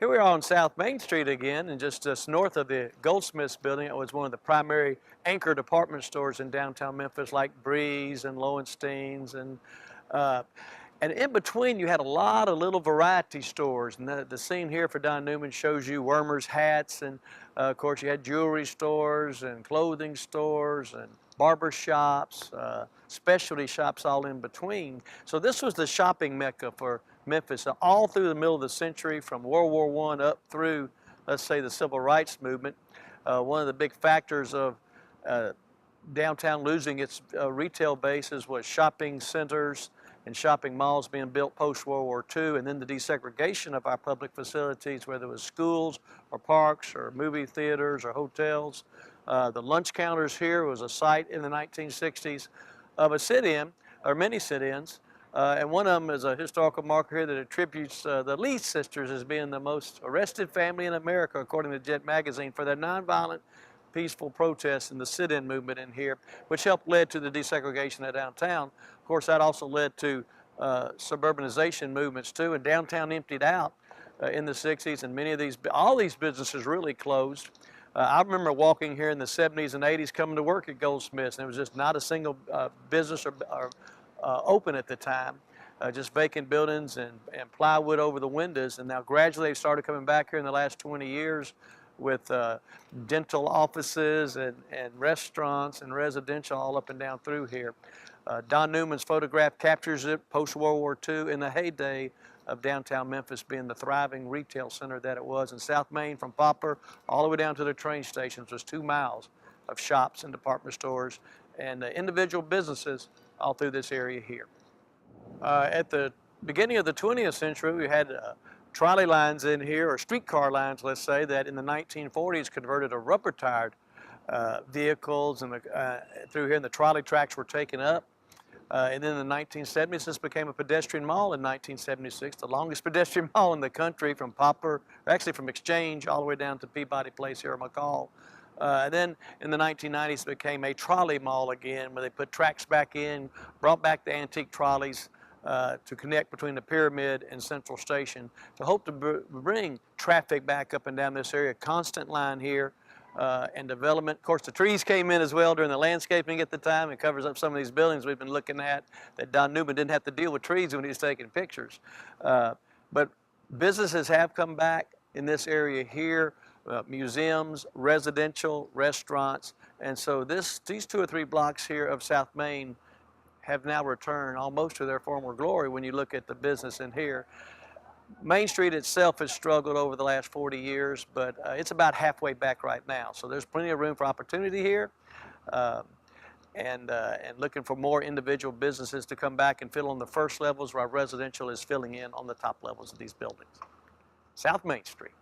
Here we are on South Main Street again, and just north of the Goldsmiths building. It was one of the primary anchor department stores in downtown Memphis, like Breeze and Lowenstein's, uh, and in between you had a lot of little variety stores. And the scene here for Don Newman shows you Wormer's hats, and of course you had jewelry stores and clothing stores and barber shops, specialty shops all in between. So this was the shopping mecca for Memphis all through the middle of the century, from World War I up through, let's say, the Civil Rights Movement. One of the big factors of downtown losing its retail bases was shopping centers and shopping malls being built post-World War II, and then the desegregation of our public facilities, whether it was schools or parks or movie theaters or hotels. The lunch counters here was a site in the 1960s of a sit-in, or many sit-ins, and one of them is a historical marker here that attributes the Lee sisters as being the most arrested family in America, according to Jet Magazine, for their nonviolent, peaceful protests and the sit-in movement in here, which helped lead to the desegregation of downtown. Of course, that also led to suburbanization movements too, and downtown emptied out in the 60s, and all these businesses really closed. I remember walking here in the 70s and 80s coming to work at Goldsmiths, and there was just not a single business or open at the time, just vacant buildings and plywood over the windows. And now gradually they've started coming back here in the last 20 years with dental offices and restaurants and residential all up and down through here. Don Newman's photograph captures it post-World War II in the heyday of downtown Memphis being the thriving retail center that it was. And South Main, from Poplar all the way down to the train stations, was 2 miles of shops and department stores and individual businesses all through this area here. At the beginning of the 20th century, we had trolley lines in here, or streetcar lines, let's say, that in the 1940s converted to rubber-tired vehicles, and through here, and the trolley tracks were taken up. And then in the 1970s, this became a pedestrian mall in 1976, the longest pedestrian mall in the country, from Poplar, actually from Exchange all the way down to Peabody Place here in McCall. And then in the 1990s, it became a trolley mall again, where they put tracks back in, brought back the antique trolleys to connect between the Pyramid and Central Station, to hope to bring traffic back up and down this area. Constant line here. And development. Of course, the trees came in as well during the landscaping at the time. It covers up some of these buildings we've been looking at that Don Newman didn't have to deal with trees when he was taking pictures. But businesses have come back in this area here, museums, residential, restaurants. And so these 2 or 3 blocks here of South Main have now returned almost to their former glory when you look at the business in here. Main Street itself has struggled over the last 40 years, but it's about halfway back right now. So there's plenty of room for opportunity here, and looking for more individual businesses to come back and fill on the first levels, while residential is filling in on the top levels of these buildings. South Main Street.